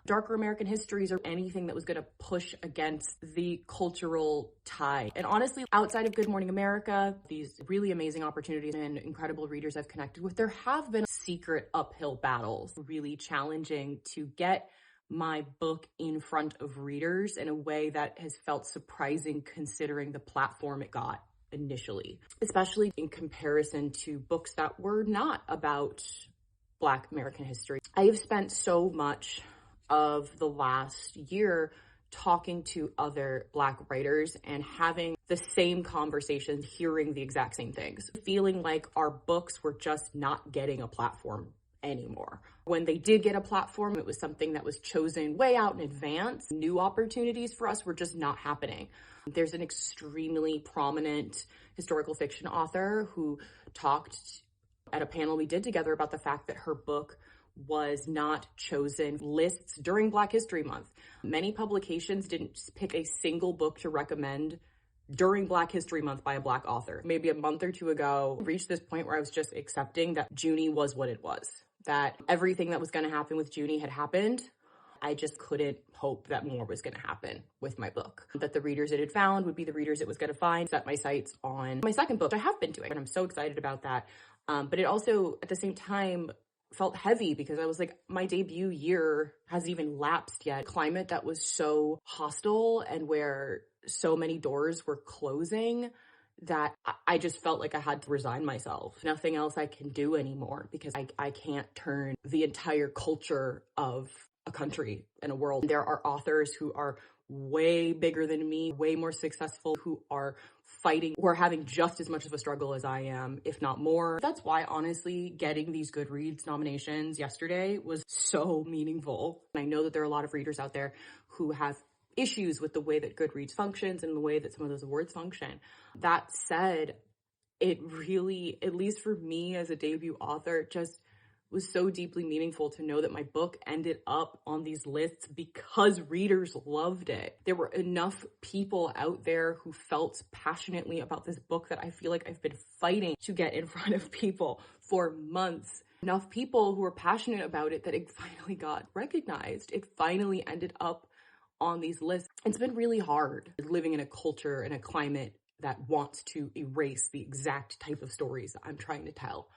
darker American histories or anything that was going to push against the cultural tide. And honestly, outside of Good Morning America, these really amazing opportunities and incredible readers I've connected with, there have been secret uphill battles, really challenging to get my book in front of readers in a way that has felt surprising considering the platform it got initially, especially in comparison to books that were not about Black American history. I have spent so much of the last year talking to other Black writers and having the same conversations, hearing the exact same things, feeling like our books were just not getting a platform anymore. When they did get a platform, it was something that was chosen way out in advance. New opportunities for us were just not happening. There's an extremely prominent historical fiction author who talked at a panel we did together about the fact that her book was not chosen lists during Black History Month. Many publications didn't pick a single book to recommend during Black History Month by a Black author. Maybe a month or two ago, I reached this point where I was just accepting that Junie was what it was, that everything that was going to happen with Junie had happened. I just couldn't hope that more was going to happen with my book, that the readers it had found would be the readers it was going to find. Set my sights on my second book, which I have been doing, and I'm so excited about that. But it also, at the same time, felt heavy because I was like, my debut year hasn't even lapsed yet. Climate that was so hostile and where so many doors were closing that I just felt like I had to resign myself. Nothing else I can do anymore because I can't turn the entire culture of a country and a world. There are authors who are way bigger than me, way more successful, who are fighting, who are having just as much of a struggle as I am, if not more. That's why, honestly, getting these Goodreads nominations yesterday was so meaningful. I know that there are a lot of readers out there who have issues with the way that Goodreads functions and the way that some of those awards function. That said, it really, at least for me as a debut author, just was so deeply meaningful to know that my book ended up on these lists because readers loved it. There were enough people out there who felt passionately about this book that I feel like I've been fighting to get in front of people for months. Enough people who were passionate about it that it finally got recognized. It finally ended up on these lists. It's been really hard living in a culture and a climate that wants to erase the exact type of stories I'm trying to tell.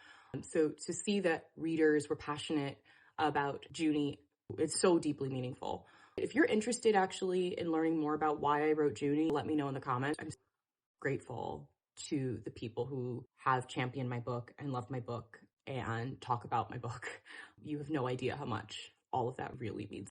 So to see that readers were passionate about Junie, it's so deeply meaningful. If you're interested actually in learning more about why I wrote Junie, let me know in the comments. I'm grateful to the people who have championed my book and loved my book and talk about my book. You have no idea how much all of that really means.